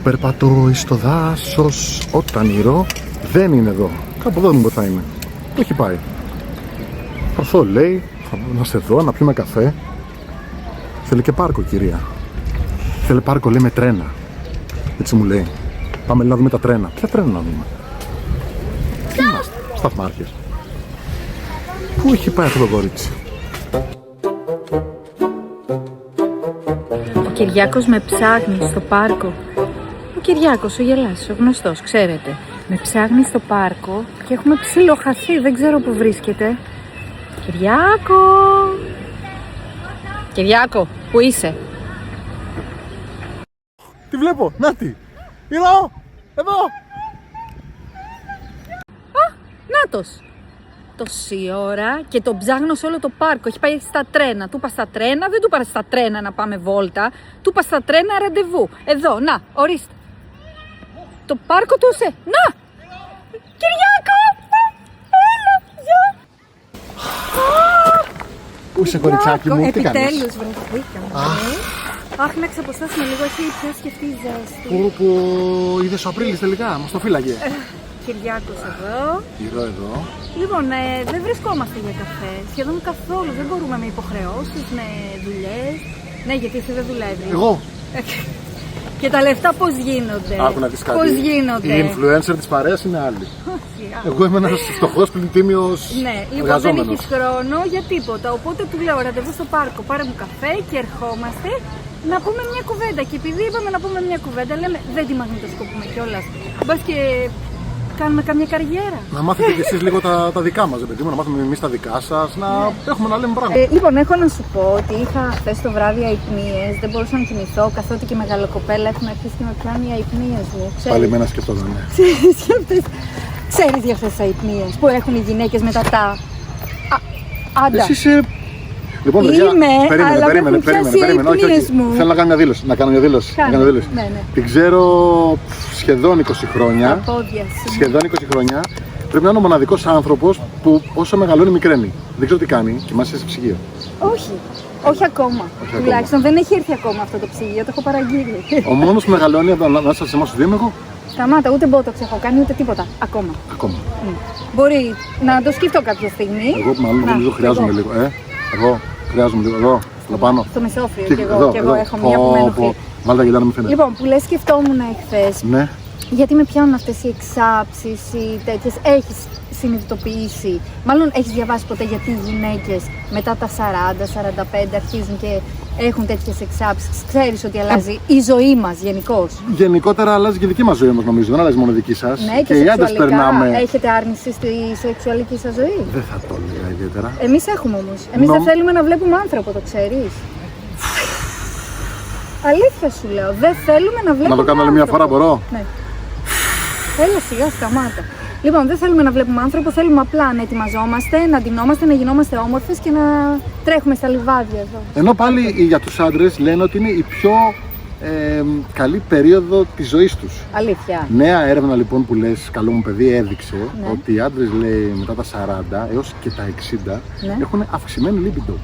Περπατώ εις το δάσος. Όταν ήρω δεν είναι εδώ. Κάπου εδώ μου θα είναι. Πού έχει πάει? Θα έρθω, λέει, θα είμαστε εδώ να πιούμε καφέ. Θέλει και πάρκο, κυρία. Θέλει πάρκο, λέει, με τρένα. Έτσι μου λέει. Πάμε να δούμε τα τρένα. Ποια τρένα να δούμε? Τι είμαστε, σταθμάρχες. Πού έχει πάει αυτό το κορίτσι? Ο Κυριάκος με ψάχνει στο πάρκο. Ο Κυριάκος, ο γελάς, ο γνωστός, ξέρετε. Με ψάχνει στο πάρκο και έχουμε ψιλοχαθεί, δεν ξέρω που βρίσκεται. Κυριάκο! Κυριάκο, πού είσαι? Τη βλέπω, νάτι. Εδώ, εδώ. Νάτος! Τόση ώρα και τον ψάχνω σε όλο το πάρκο. Έχει πάει στα τρένα. Του είπα στα τρένα, δεν του είπα στα τρένα να πάμε βόλτα. Του είπα στα τρένα ραντεβού. Εδώ, να, ορίστε. Το πάρκο του είσαι. Να! Κυριάκο! Έλα, γεια! Πού είσαι, κοριτσάκι μου, τι κάνεις? Επιτέλους βρεθήκαμε. Αχ, να ξαποστάσουμε λίγο, έχει πια σκεφτεί η ζέστη. Που είδες ο Απρίλης τελικά, μας το φύλαγε. Κυριάκος εδώ. Ήρω εδώ. Λοιπόν, δεν βρισκόμαστε για καφέ. Σχεδόν καθόλου. Δεν μπορούμε με υποχρεώσεις, με δουλειές. Ναι, γιατί εσύ δεν δουλεύεις. Εγώ. Και τα λεφτά πώς γίνονται? Άκου να δεις κάτι. Πώς γίνονται? Η influencer της παρέας είναι άλλη. Εγώ είμαι ένας φτωχός πλυντήμιος Ναι, λοιπόν, δεν εργαζόμενος. έχεις χρόνο για τίποτα. Οπότε του λέω ραντεβού στο πάρκο, πάρε μου καφέ και ερχόμαστε να πούμε μια κουβέντα. Και επειδή είπαμε να πούμε μια κουβέντα, λέμε δεν τη μαγνητοσκοπούμε κιόλας. Μπας και κάνουμε καμιά καριέρα. Να μάθετε κι εσείς λίγο τα δικά μας, παιδί μου, να μάθουμε εμείς τα δικά σας, να έχουμε να λέμε πράγματα. Λοιπόν, έχω να σου πω ότι είχα χθες το βράδυ αϊπνίες, δεν μπορούσα να κοιμηθώ, καθότι και μεγαλοκοπέλα έχουν αρχίσει και με πιάνουν οι αϊπνίες μου. Πάλι εμένα σκεφτόταν, ναι. Ξέρεις για αυτές τις αϊπνίες που έχουν οι γυναίκες μετά τα... Άντα. Εσύ είσαι... Λοιπόν, Είμαι, αλλά με έχουν πιάσει οι αϊπνίες μου. Θέλω να κάνω μια δήλωση. Να κάνω μια δήλωση. Ναι. Την ξέρω σχεδόν 20 χρόνια. Τα πόδια σου. Σχεδόν 20 χρόνια. Πρέπει να είναι ο μοναδικός άνθρωπος που όσο μεγαλώνει μικραίνει. Δεν ξέρω τι κάνει. Κοιμάσαι σε ψυγείο? Όχι ακόμα. Τουλάχιστον δεν έχει έρθει ακόμα αυτό το ψυγείο, το έχω παραγγείλει. Ο μόνος που μεγαλώνει ανάμεσα σε εμάς τους δύο είμαι εγώ. Σταμάτα, ούτε botox έχω κάνει ούτε τίποτα. Ακόμα. Μπορεί να το σκεφτώ κάποια στιγμή. Εγώ μάλλον νομίζω χρειάζομαι λίγο. Εγώ χρειάζομαι λίγο. Εδώ, στο πάνω. Στο μεσόφυλλο κι εγώ έχω μία που με ενοχλεί. Βάλτε τα γυαλιά να μην φαίνεται. Λοιπόν, που λες σκεφτόμουν εχθές. Ναι. Γιατί με πιάνουν αυτές οι εξάψεις ή τέτοιες. Έχεις συνειδητοποιήσει, μάλλον έχεις διαβάσει ποτέ γιατί οι γυναίκες μετά τα 40-45 αρχίζουν και έχουν τέτοιες εξάψεις? Ξέρεις ότι αλλάζει η ζωή μας γενικώς? Γενικότερα αλλάζει και η δική μας ζωή όμως, νομίζω. Δεν αλλάζει μόνο δική σας. Ναι, και οι άντρες περνάμε. Έχετε άρνηση στη σεξουαλική σας ζωή? Δεν θα το έλεγα ιδιαίτερα. Εμείς έχουμε όμως. Εμείς δεν θέλουμε να βλέπουμε άνθρωπο, το ξέρεις. Αλήθεια σου λέω. Δεν θέλουμε να βλέπουμε. Να το κάνω άλλη μια φορά, μπορώ? Ναι. Έλα σιγά, σταμάτα. Λοιπόν, δεν θέλουμε να βλέπουμε άνθρωπο, θέλουμε απλά να ετοιμαζόμαστε, να ντυνόμαστε, να γινόμαστε όμορφες και να τρέχουμε στα λιβάδια εδώ. Ενώ πάλι για τους άντρες λένε ότι είναι η πιο καλή περίοδο της ζωής τους. Αλήθεια. Νέα έρευνα λοιπόν που λες, καλό μου παιδί, έδειξε ότι οι άντρες, λέει, μετά τα 40 έως και τα 60 έχουν αυξημένη λίμπιντο.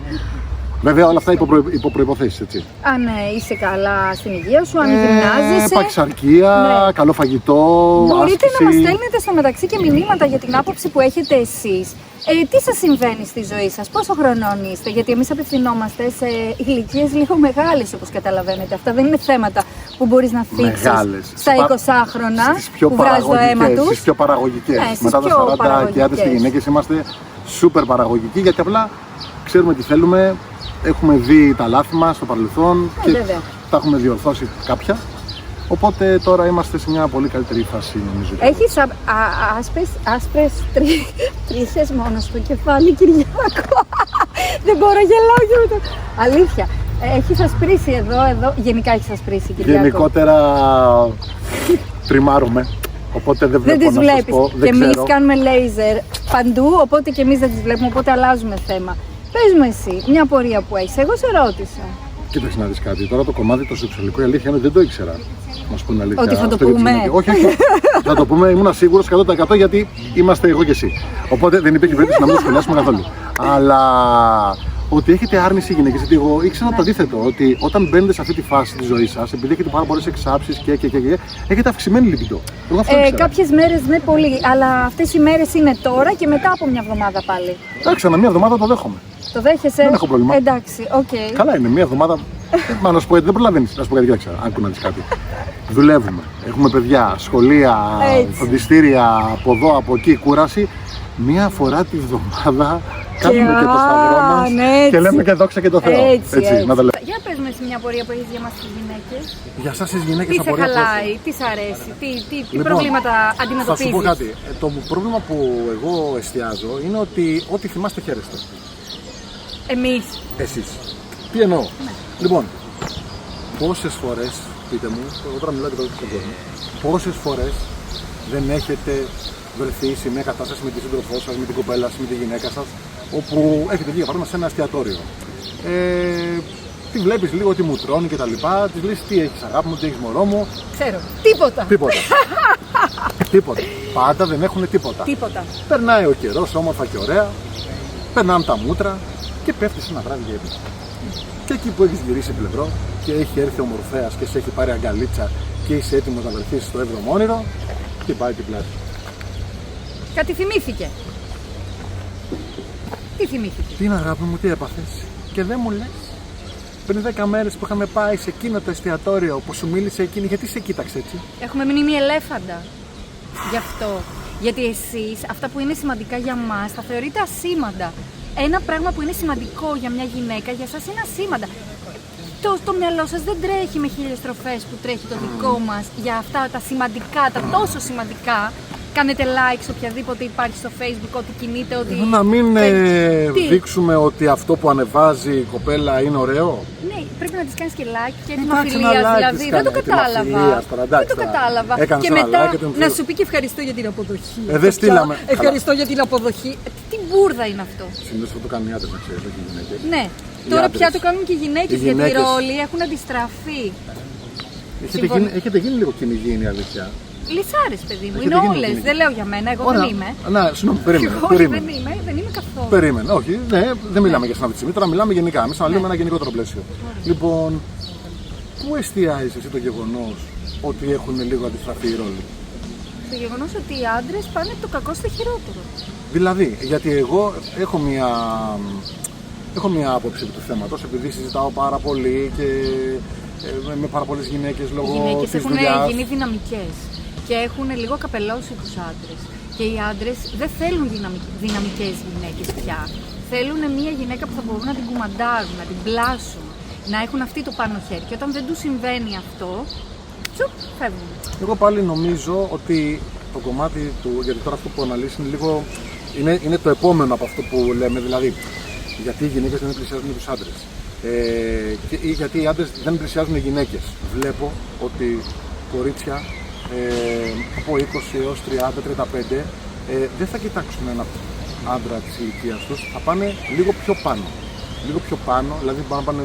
Βέβαια όλα αυτά υπό προϋποθέσεις, έτσι. Αν είσαι καλά στην υγεία σου, αν γυμνάζεσαι. Παξαρκία, καλό φαγητό, μπορείτε άσκηση. να μας στέλνετε στο μεταξύ και μηνύματα για την άποψη που έχετε εσείς. Τι σας συμβαίνει στη ζωή σας, πόσο χρονών είστε? Γιατί εμείς απευθυνόμαστε σε ηλικίες λίγο μεγάλες, όπως καταλαβαίνετε. Αυτά δεν είναι θέματα που μπορείς να θίξεις στα 20χρονα που βράζει το αίμα τους. Στις πιο παραγωγικές. Μετά τα 40 και άντρες και γυναίκες είμαστε σούπερ παραγωγικοί, γιατί απλά ξέρουμε τι θέλουμε. Έχουμε δει τα λάθη μας στο παρελθόν και τα έχουμε διορθώσει κάποια. Οπότε τώρα είμαστε σε μια πολύ καλύτερη φάση, νομίζω. Έχεις άσπρες τρίχες μόνο στο κεφάλι, Κυριάκο. Δεν μπορώ, γελάω και με το... Αλήθεια. Έχεις ασπρίσει εδώ. Γενικά έχεις ασπρίσει, Κυριάκο. Γενικότερα τριμάρουμε. Οπότε δεν βλέπω. Δεν τις βλέπεις. Και εμείς ξέρω. κάνουμε λέιζερ παντού, οπότε και εμείς δεν τις βλέπουμε, οπότε αλλάζουμε θέμα. Πες μου εσύ, μια πορεία που έχεις, εγώ σε ρώτησα. Κοίταξε να δεις κάτι, τώρα το κομμάτι το σεξουαλικό, η αλήθεια είναι ότι δεν το ήξερα. Να σου πω την αλήθεια. Ότι θα το πούμε. Όχι. Θα το πούμε, ήμουν σίγουρος 100% γιατί είμαστε εγώ και εσύ. Οπότε δεν υπήρχε περίπτωση να μην το σχολιάσουμε καθόλου. Αλλά ότι έχετε άρνηση γυναίκες. Γιατί εγώ ήξερα το αντίθετο, ότι όταν μπαίνετε σε αυτή τη φάση της ζωής σας, επειδή έχετε πάρα πολλές εξάψεις και έχετε αυξημένη λιμπιντό. Κάποιες μέρες ναι, πολύ. Αλλά αυτές οι μέρες είναι τώρα και μετά από μια εβδομάδα πάλι. Εντάξει, ανά μια εβδομάδα το δέχομαι. Το δέχεσαι? Δεν έχω πρόβλημα. Εντάξει, οκ. Καλά είναι, μια εβδομάδα. Μα να σου πω, δεν προλαβαίνεις. Να σου πω κάτι, κοίταξε, άκου να δεις κάτι. Δουλεύουμε, έχουμε παιδιά, σχολεία, φροντιστήρια, από εδώ, από εκεί, κούραση. Μία φορά τη βδομάδα κάνουμε και το σταυρό μας και λέμε και δόξα και το Θεό. Έτσι. Να τα λέμε. Για πες με σε μια απορία που έχεις για μας τις γυναίκες. Για εσάς τις γυναίκες Τι σε απορία. χαλάει, τι σ' αρέσει, τι Λοιπόν, προβλήματα Θα αντιμετωπίζεις? σου πω κάτι. Το πρόβλημα που εγώ εστιάζω είναι ότι ό,τι θυμάστε χαίρεστε. Εμείς. Εσείς. Τι εννοώ. Λοιπόν, πόσες φορές, πείτε μου, εγώ τώρα μιλάω και στον κόσμο, πόσες φορές δεν έχετε βρεθεί σε μια κατάσταση με τη σύντροφό σας, με την κοπέλα σας, με τη γυναίκα σας, όπου έχετε βγει για παράδειγμα σε ένα εστιατόριο. Τη βλέπεις λίγο ότι μου τρώνει και τα λοιπά, της λες τι έχεις αγάπη μου, τι έχεις μωρό μου. Ξέρω. Τίποτα. Τίποτα. Πάντα δεν έχουν τίποτα. Περνάει ο καιρός όμορφα και ωραία, περνάνε τα μούτρα και πέφτεις ένα βράδυ για ύπνο. Και εκεί που έχεις γυρίσει πλευρό και έχει έρθει ο Μορφέας και σε έχει πάρει αγκαλίτσα και είσαι έτοιμος να βρεθείς στο 7ο όνειρο, χτυπάει την πλάτη. Κάτι θυμήθηκε. Τι θυμήθηκε? Τι είναι αγάπη μου, τι έπαθες? Και δεν μου λες. Πριν 10 μέρες που είχαμε πάει σε εκείνο το εστιατόριο που σου μίλησε εκείνη, γιατί σε κοίταξε έτσι? Έχουμε μείνει ελέφαντα. Γι' αυτό. Γιατί εσείς, αυτά που είναι σημαντικά για μας, θα θεωρείτε ασήμαντα. Ένα πράγμα που είναι σημαντικό για μια γυναίκα, για σας είναι ασήμαντα. Το μυαλό σας δεν τρέχει με 1000 στροφές που τρέχει το δικό μας για αυτά τα σημαντικά, τα τόσο σημαντικά. Κάνετε like σε οποιαδήποτε υπάρχει στο Facebook, ότι κινείται, ότι... Να μην δείξουμε ότι αυτό που ανεβάζει η κοπέλα είναι ωραίο. Ναι, πρέπει να της κάνεις και like και έτοιμα φιλίας, δηλαδή. Δεν το κατάλαβα. Δεν το κατάλαβα. Και μετά να σου πει και ευχαριστώ για την αποδοχή. Δεν στείλαμε. Ευχαριστώ για την αποδοχή. Τι μπουρδα είναι αυτό? Συνήθως αυτό το κάνουν οι άντρες, να ξέρεις, όχι οι γυναίκες. Ναι. Τώρα πια το κάνουν και οι γυναίκες, γιατί οι ρόλοι έχουν αντιστραφεί. Έχετε γίνει λίγο κυνηγοί, είναι η αλήθεια. Λυσάρες, παιδί μου, είναι όλες. Δεν λέω για μένα, εγώ δεν είμαι. Να, συγγνώμη, περίμενε. Δεν είμαι καθόλου. Περίμενε, όχι, ναι, δεν μιλάμε για αυτή τη στιγμή, τώρα μιλάμε γενικά. Εμείς αναλύουμε ένα γενικότερο πλαίσιο. Λοιπόν, πού εστιάζεις εσύ το γεγονός ότι έχουν λίγο αντιστραφεί οι ρόλοι? Το γεγονός ότι οι άντρες πάνε το κακό στο χειρότερο. Δηλαδή, γιατί εγώ έχω μια άποψη του θέματος, επειδή συζητάω πάρα πολύ και με πάρα πολλές γυναίκες λόγω της δουλειάς. Οι γυναίκες έχουν γίνει δυναμικές και έχουν λίγο καπελώσει τους άντρες. Και οι άντρες δεν θέλουν δυναμικές γυναίκες πια. Θέλουν μια γυναίκα που θα μπορούν να την κουμαντάρουν, να την πλάσουν, να έχουν αυτή το πάνω χέρι. Και όταν δεν τους συμβαίνει αυτό, τσουπ, φεύγουν. Εγώ πάλι νομίζω ότι το κομμάτι του, γιατί τώρα αυτό που αναλύσει είναι λίγο, είναι το επόμενο από αυτό που λέμε, δηλαδή γιατί οι γυναίκες δεν πλησιάζουν τους άντρες. Ή γιατί οι άντρες δεν πλησιάζουν οι γυναίκες. Βλέπω ότι κορίτσια από 20 έως 30-35 δεν θα κοιτάξουν ένα άντρα της ηλικίας τους, θα πάνε λίγο πιο πάνω. Λίγο πιο πάνω, δηλαδή πάνε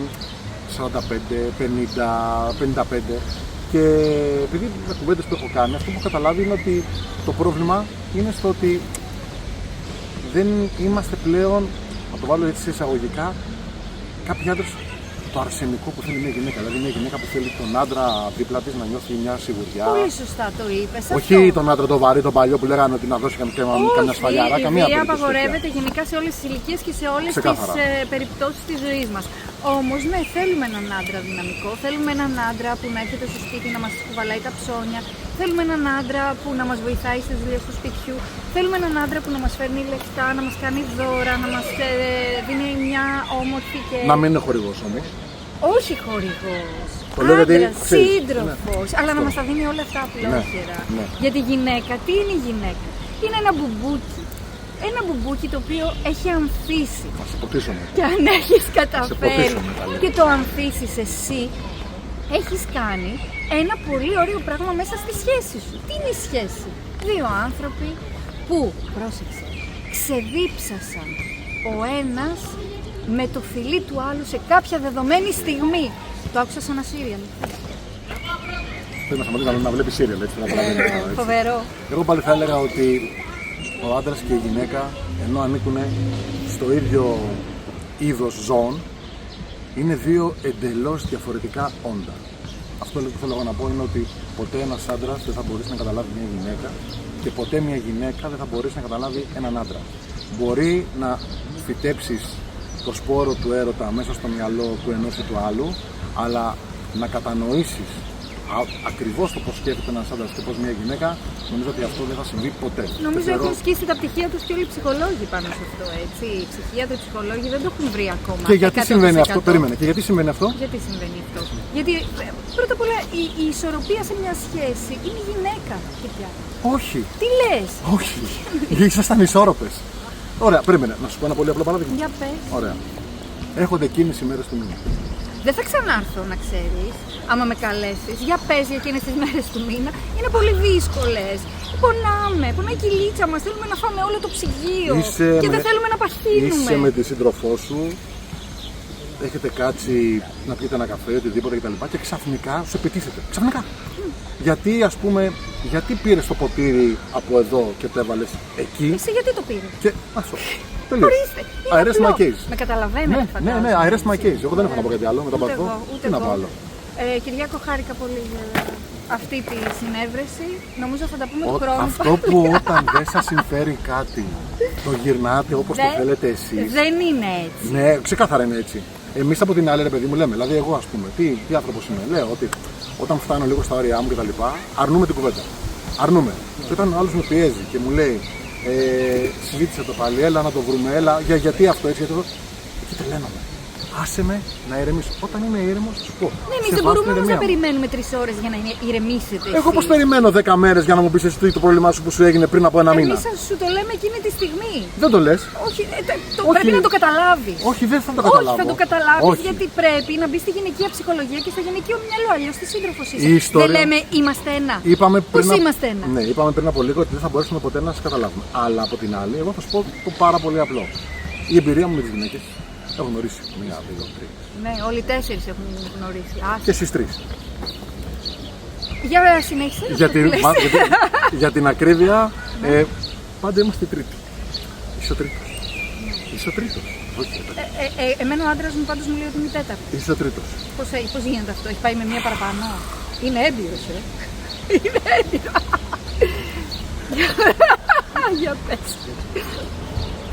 45, 50, 55. Και επειδή με κουβέντες που έχω κάνει, αυτό που έχω καταλάβει είναι ότι το πρόβλημα είναι στο ότι δεν είμαστε πλέον, να το βάλω έτσι εισαγωγικά, κάποιοι άντρες το αρσενικό που θέλει μια γυναίκα. Δηλαδή μια γυναίκα που θέλει τον άντρα δίπλα της να νιώθει μια σιγουριά. Πολύ σωστά το είπες. Όχι τον άντρα το βαρύ, τον παλιό που λέγανε ότι να δώσει καμιά σφαλιάρα. Καμία περίπτωση. Απαγορεύεται γενικά σε όλες τις ηλικίες και σε όλες τις περιπτώσεις της ζωής μας. Όμως, ναι, θέλουμε έναν άντρα δυναμικό. Θέλουμε έναν άντρα που να έρχεται στο σπίτι να μας κουβαλάει τα ψώνια. Θέλουμε έναν άντρα που να μας βοηθάει στις δουλειές του σπιτιού. Θέλουμε έναν άντρα που να μας φέρνει λεφτά, να μας κάνει δώρα, να μας δίνει μια όμορφη και. Να μην είναι χορηγός όμως. Όχι χορηγός. Άντρας, σύντροφος. Αλλά να μας τα δίνει όλα αυτά απλόχερα. Ναι. Για τη γυναίκα, τι είναι η γυναίκα? Είναι ένα μπουμπούκι. Ένα μπουμπούκι το οποίο έχει ανθίσει. Θα σε ποτίσουμε. Και αν έχεις καταφέρει και το ανθίσεις εσύ, έχεις κάνει ένα πολύ ωραίο πράγμα μέσα στη σχέση σου. Τι είναι η σχέση? Δύο άνθρωποι που, πρόσεξε, ξεδίψασαν ο ένας με το φιλί του άλλου σε κάποια δεδομένη στιγμή. Το άκουσα σε ένα σύριαλ. Πρέπει να σταματήσει να βλέπει σύριαλ, έτσι. Φοβερό. Εγώ πάλι θα έλεγα ότι ο άντρας και η γυναίκα, ενώ ανήκουν στο ίδιο είδος ζώων είναι δύο εντελώς διαφορετικά όντα. Αυτό που θέλω να πω είναι ότι ποτέ ένας άντρας δεν θα μπορέσει να καταλάβει μια γυναίκα και ποτέ μια γυναίκα δεν θα μπορέσει να καταλάβει έναν άντρα. Μπορεί να φυτέψεις το σπόρο του έρωτα μέσα στο μυαλό του ενός ή του άλλου, αλλά να κατανοήσεις ακριβώς το πώς σκέφτεται ένας άντρας και πώς μια γυναίκα, νομίζω ότι αυτό δεν θα συμβεί ποτέ. Νομίζω έχουν σκίσει τα πτυχία τους και όλοι οι ψυχολόγοι πάνω σε αυτό, έτσι. Οι ψυχίατροι, οι ψυχολόγοι δεν το έχουν βρει ακόμα. Και γιατί 100%. συμβαίνει αυτό, περίμενε, και γιατί συμβαίνει αυτό? Γιατί συμβαίνει αυτό? Γιατί πρώτα απ' όλα η ισορροπία σε μια σχέση είναι η γυναίκα. Όχι. Τι λες? Όχι. Ήσασταν ισόρροπες. Ωραία, περίμενε, να σου πω ένα πολύ απλό παράδειγμα. Για πες. Ωραία. Έχονται εκείνες οι μέρες του μήνα. Δεν θα ξανάρθω, να ξέρεις, άμα με καλέσεις. Για πες για εκείνες τις μέρες του μήνα. Είναι πολύ δύσκολες. Πονάμε, πονάει η κυλίτσα μας. Θέλουμε να φάμε όλο το ψυγείο. Και δεν θέλουμε να παχύνουμε. Είσαι με τη σύντροφό σου, έχετε κάτσει να πιείτε ένα καφέ, οτιδήποτε κτλ. Και ξαφνικά σου επιτίθεται. Ξαφνικά. Γιατί, ας πούμε, γιατί πήρες το ποτήρι από εδώ και το έβαλες εκεί? Εσύ γιατί το πήρες? Και αυτό. Τελείως. Ορίστε. I rest my case. Με καταλαβαίνετε, φαντάζομαι. Ναι, I rest my case. Εγώ δεν έχω να πω κάτι άλλο. Μετά από αυτό, ούτε τι να πω εγώ. άλλο. Κυριάκο, χάρηκα πολύ για αυτή τη συνέβρεση. Νομίζω θα τα πούμε του χρόνου. Αυτό που όταν δεν σας συμφέρει κάτι, το γυρνάτε όπως το θέλετε εσείς. Δεν είναι έτσι. Ναι, ξεκάθαρα είναι έτσι. Εμείς από την άλλη, ρε παιδί μου, λέμε, δηλαδή εγώ ας πούμε, τι άνθρωπος είμαι, λέω ότι όταν φτάνω λίγο στα όρια μου κτλ., αρνούμε την κουβέντα. Αρνούμε. Και όταν ο άλλος με πιέζει και μου λέει, συζήτησε το πάλι, έλα να το βρούμε, έλα, γιατί αυτό έτσι, γιατί αυτό. Εκεί τρελαίνομαι. Άσε με να ηρεμήσω. Όταν είμαι ήρεμος, θα σου πω. Ναι, εμείς δεν μπορούμε όμως να περιμένουμε 3 ώρες για να ηρεμήσετε. Εγώ πώς περιμένω 10 μέρες για να μου πεις εσύ το πρόβλημά σου που σου έγινε πριν από ένα μήνα? Εμείς σου το λέμε εκείνη τη στιγμή. Δεν το λες. Όχι, πρέπει να το καταλάβεις. Όχι, δεν θα το καταλάβω. Όχι, θα το καταλάβεις γιατί πρέπει να μπει στη γυναικεία ψυχολογία και στο γυναικείο μυαλό. Αλλιώς τη σύντροφος είσαι. Δεν λέμε είμαστε ένα. Πώς είμαστε ένα? Ναι, είπαμε πριν από λίγο ότι δεν θα μπορέσουμε ποτέ να σας καταλάβουμε. Αλλά από την άλλη, εγώ θα σου πω το πάρα πολύ απλό. Η εμπειρία μου με τις γυναίκες, έχω γνωρίσει 1, 2, 3. Ναι, όλοι 4 έχουν γνωρίσει. Και εσείς 3. Για συνέχισε. Για την ακρίβεια, πάντα είμαστε τρίτη. Είσαι ο τρίτος. Είσαι ο τρίτος. Εμένα ο άντρας μου πάντως μου λέει ότι είμαι η τέταρτη. Είσαι ο τρίτος. Πώς γίνεται αυτό, έχει πάει με μία παραπάνω? Είναι έμπειρος, Είναι έμπειρος. Για πες.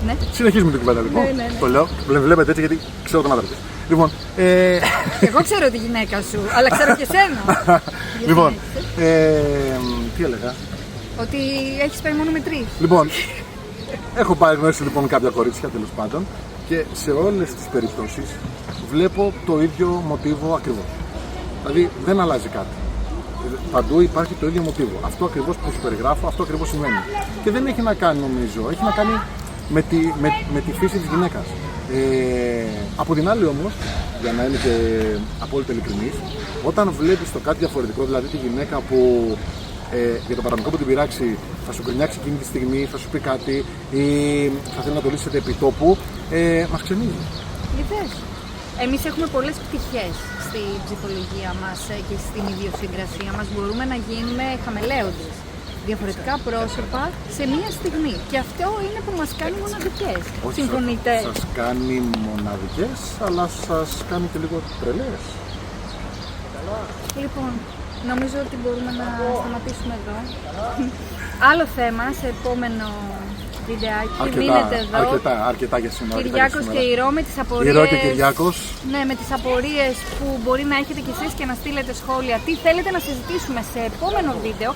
Ναι. Συνεχίζουμε την κουβέντα λοιπόν. Ναι. Το λέω, βλέπετε έτσι γιατί ξέρω τον άντρα της. Λοιπόν, εγώ ξέρω τη γυναίκα σου, αλλά ξέρω και εσένα. Λοιπόν, τι έλεγα? Ότι έχεις πάει μόνο με 3. Λοιπόν, έχω πάει γνώρισει λοιπόν κάποια κορίτσια τέλος πάντων και σε όλες τις περιπτώσεις βλέπω το ίδιο μοτίβο ακριβώς. Δηλαδή δεν αλλάζει κάτι. Παντού υπάρχει το ίδιο μοτίβο. Αυτό ακριβώς που σου περιγράφω, αυτό ακριβώς σημαίνει. Και δεν έχει να κάνει, νομίζω, έχει να κάνει με τη φύση της γυναίκας. Από την άλλη όμως, για να είμαι και απόλυτα ειλικρινής, όταν βλέπεις το κάτι διαφορετικό, δηλαδή τη γυναίκα που για το παραμικρό που την πειράξει θα σου γκρινιάξει εκείνη τη στιγμή, θα σου πει κάτι ή θα θέλει να το λύσετε επί τόπου, μας ξενίζει. Είδες. Εμείς έχουμε πολλές πτυχές στη ψυχολογία μας και στην ιδιοσυγκρασία μας. Μπορούμε να γίνουμε χαμελέοντες, διαφορετικά πρόσωπα σε μία στιγμή. Και αυτό είναι που μας κάνει μοναδικές. Συμφωνείτε? Σας κάνει μοναδικές, αλλά σας κάνει και λίγο τρελές. Λοιπόν, νομίζω ότι μπορούμε να σταματήσουμε εδώ. Άλλο θέμα σε επόμενο βιντεάκι. Μείνετε εδώ. Αρκετά για σήμερα. Κυριάκος και Ηρώ με τις απορίες. Ηρώ και Κυριάκος. Ναι, με τις απορίες που μπορεί να έχετε κι εσείς και να στείλετε σχόλια. Τι θέλετε να συζητήσουμε σε επόμενο βίντεο.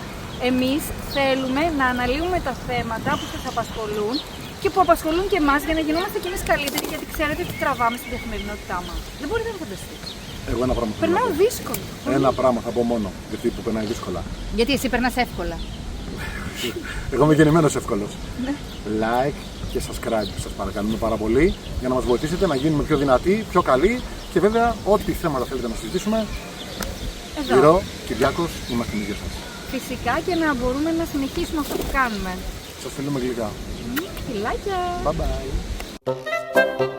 Εμείς θέλουμε να αναλύουμε τα θέματα που σας απασχολούν και που απασχολούν και εμάς για να γινόμαστε κι εμείς καλύτεροι, γιατί ξέρετε τι τραβάμε στην καθημερινότητά μας. Δεν μπορείτε να φανταστείτε. Εγώ ένα πράγμα. Περνάω δύσκολα. Ένα πράγμα θα πω μόνο, γιατί που περνάει δύσκολα. Γιατί εσύ περνάς εύκολα. Εγώ είμαι γεννημένος εύκολος. Ναι. Like και subscribe, σας παρακαλούμε πάρα πολύ, για να μας βοηθήσετε να γίνουμε πιο δυνατοί, πιο καλοί και βέβαια ό,τι θέματα θέλετε να συζητήσουμε. Εδώ. Ηρώ, Κυριάκος, είμαστε εμείς για σας. Φυσικά και να μπορούμε να συνεχίσουμε αυτό που κάνουμε. Σας θέλουμε γλυκά. Φιλάκια! Bye bye.